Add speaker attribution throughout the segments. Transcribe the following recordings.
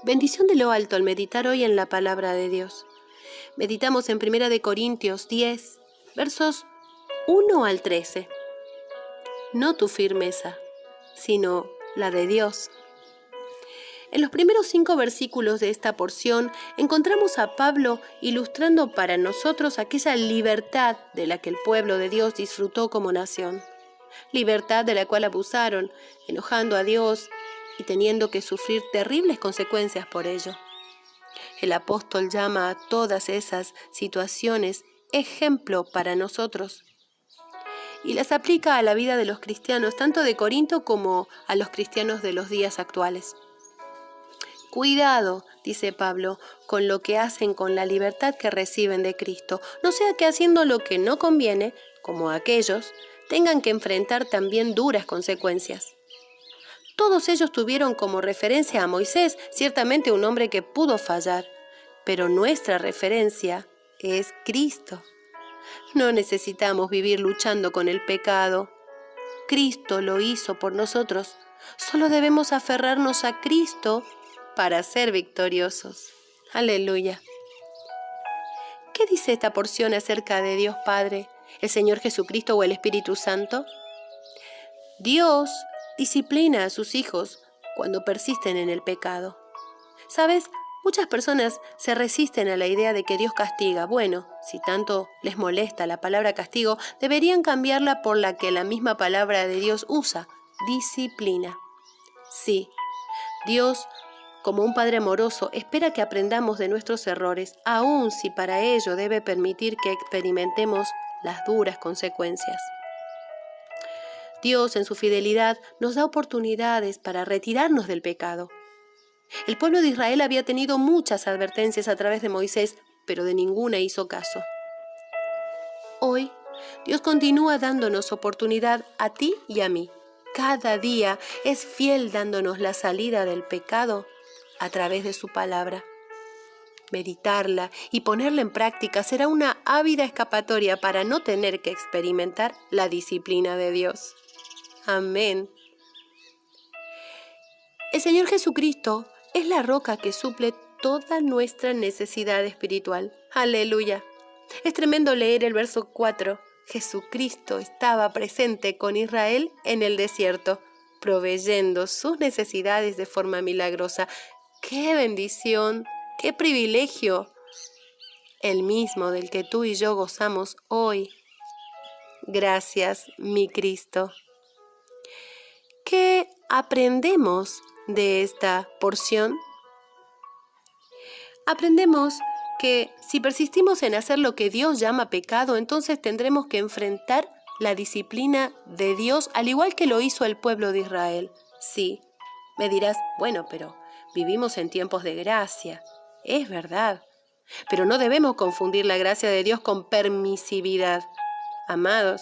Speaker 1: Bendición de lo alto al meditar hoy en la palabra de Dios. Meditamos en 1 de Corintios 10, versos 1 al 13. No tu firmeza, sino la de Dios. En los primeros 5 versículos de esta porción encontramos a Pablo ilustrando para nosotros aquella libertad de la que el pueblo de Dios disfrutó como nación. Libertad de la cual abusaron, enojando a Dios y teniendo que sufrir terribles consecuencias por ello. El apóstol llama a todas esas situaciones ejemplo para nosotros y las aplica a la vida de los cristianos, tanto de Corinto como a los cristianos de los días actuales. Cuidado, dice Pablo, con lo que hacen con la libertad que reciben de Cristo, no sea que haciendo lo que no conviene, como aquellos, tengan que enfrentar también duras consecuencias. Todos ellos tuvieron como referencia a Moisés, ciertamente un hombre que pudo fallar, pero nuestra referencia es Cristo. No necesitamos vivir luchando con el pecado. Cristo lo hizo por nosotros. Solo debemos aferrarnos a Cristo para ser victoriosos. Aleluya. ¿Qué dice esta porción acerca de Dios Padre, el Señor Jesucristo o el Espíritu Santo? Dios disciplina a sus hijos cuando persisten en el pecado. ¿Sabes? Muchas personas se resisten a la idea de que Dios castiga. Bueno, si tanto les molesta la palabra castigo, deberían cambiarla por la que la misma palabra de Dios usa, disciplina. Sí, Dios, como un Padre amoroso, espera que aprendamos de nuestros errores, aun si para ello debe permitir que experimentemos las duras consecuencias. Dios, en su fidelidad, nos da oportunidades para retirarnos del pecado. El pueblo de Israel había tenido muchas advertencias a través de Moisés, pero de ninguna hizo caso. Hoy, Dios continúa dándonos oportunidad a ti y a mí. Cada día es fiel dándonos la salida del pecado a través de su palabra. Meditarla y ponerla en práctica será una ávida escapatoria para no tener que experimentar la disciplina de Dios. Amén. El Señor Jesucristo es la roca que suple toda nuestra necesidad espiritual. ¡Aleluya! Es tremendo leer el verso 4. Jesucristo estaba presente con Israel en el desierto, proveyendo sus necesidades de forma milagrosa. ¡Qué bendición! ¡Qué privilegio! El mismo del que tú y yo gozamos hoy. Gracias, mi Cristo. ¿Qué aprendemos de esta porción? Aprendemos que si persistimos en hacer lo que Dios llama pecado, entonces tendremos que enfrentar la disciplina de Dios, al igual que lo hizo el pueblo de Israel. Sí, me dirás, bueno, pero vivimos en tiempos de gracia. Es verdad, pero no debemos confundir la gracia de Dios con permisividad. Amados,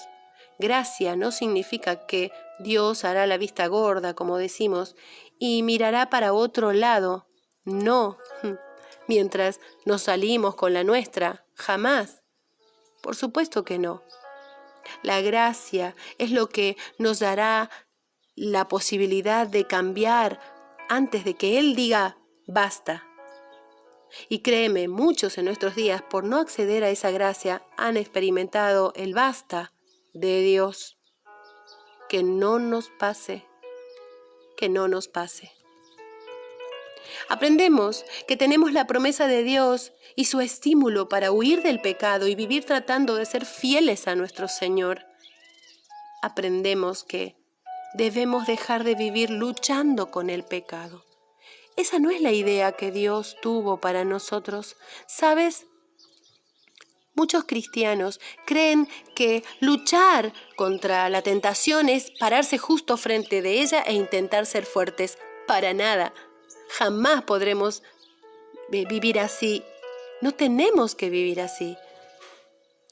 Speaker 1: gracia no significa que Dios hará la vista gorda, como decimos, y mirará para otro lado. No, mientras nos salimos con la nuestra, jamás. Por supuesto que no. La gracia es lo que nos dará la posibilidad de cambiar antes de que Él diga basta. Y créeme, muchos en nuestros días, por no acceder a esa gracia, han experimentado el basta de Dios. Que no nos pase, que no nos pase. Aprendemos que tenemos la promesa de Dios y su estímulo para huir del pecado y vivir tratando de ser fieles a nuestro Señor. Aprendemos que debemos dejar de vivir luchando con el pecado. Esa no es la idea que Dios tuvo para nosotros. ¿Sabes? Muchos cristianos creen que luchar contra la tentación es pararse justo frente de ella e intentar ser fuertes. Para nada. Jamás podremos vivir así. No tenemos que vivir así.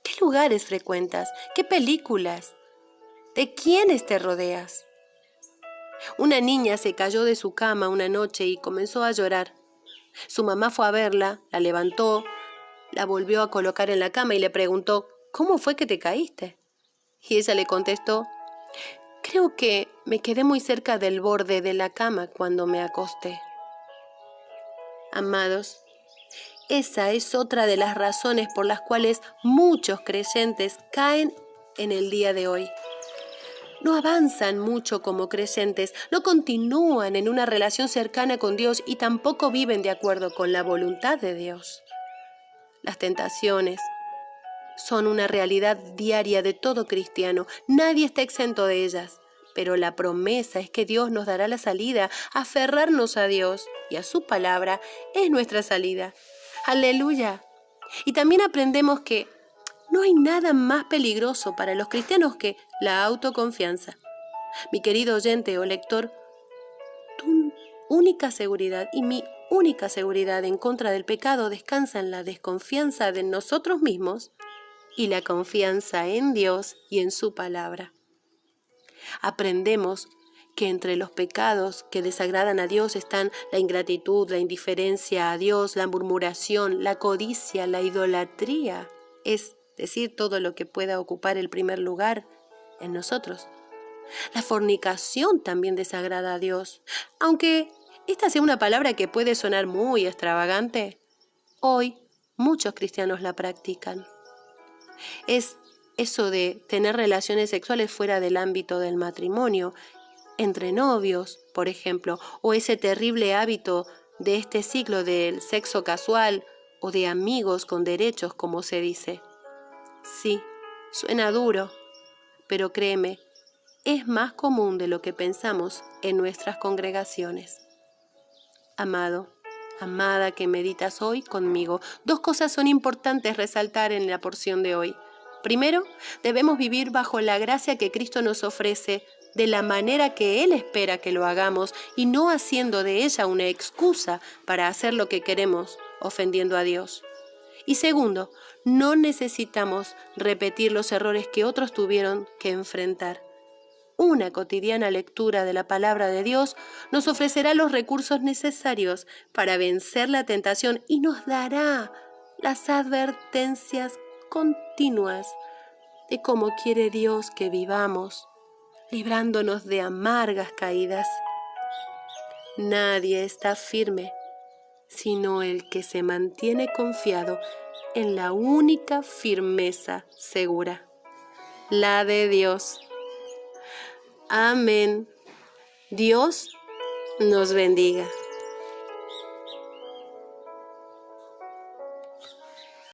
Speaker 1: ¿Qué lugares frecuentas? ¿Qué películas? ¿De quiénes te rodeas? Una niña se cayó de su cama una noche y comenzó a llorar. Su mamá fue a verla, la levantó, la volvió a colocar en la cama y le preguntó, ¿cómo fue que te caíste? Y ella le contestó, creo que me quedé muy cerca del borde de la cama cuando me acosté. Amados, esa es otra de las razones por las cuales muchos creyentes caen en el día de hoy. No avanzan mucho como creyentes, no continúan en una relación cercana con Dios y tampoco viven de acuerdo con la voluntad de Dios. Las tentaciones son una realidad diaria de todo cristiano. Nadie está exento de ellas, pero la promesa es que Dios nos dará la salida. Aferrarnos a Dios y a su palabra es nuestra salida. ¡Aleluya! Y también aprendemos que no hay nada más peligroso para los cristianos que la autoconfianza. Mi querido oyente o lector, tu única seguridad y mi única seguridad en contra del pecado descansa en la desconfianza de nosotros mismos y la confianza en Dios y en su palabra. Aprendemos que entre los pecados que desagradan a Dios están la ingratitud, la indiferencia a Dios, la murmuración, la codicia, la idolatría, es decir, todo lo que pueda ocupar el primer lugar en nosotros. La fornicación también desagrada a Dios. Aunque esta sea una palabra que puede sonar muy extravagante, hoy muchos cristianos la practican. Es eso de tener relaciones sexuales fuera del ámbito del matrimonio, entre novios, por ejemplo, o ese terrible hábito de este siglo del sexo casual o de amigos con derechos, como se dice. Sí, suena duro, pero créeme, es más común de lo que pensamos en nuestras congregaciones. Amado, amada que meditas hoy conmigo, dos cosas son importantes resaltar en la porción de hoy. Primero, debemos vivir bajo la gracia que Cristo nos ofrece de la manera que Él espera que lo hagamos y no haciendo de ella una excusa para hacer lo que queremos, ofendiendo a Dios. Y segundo, no necesitamos repetir los errores que otros tuvieron que enfrentar. Una cotidiana lectura de la palabra de Dios nos ofrecerá los recursos necesarios para vencer la tentación y nos dará las advertencias continuas de cómo quiere Dios que vivamos, librándonos de amargas caídas. Nadie está firme, sino el que se mantiene confiado en la única firmeza segura, la de Dios. Amén. Dios nos bendiga.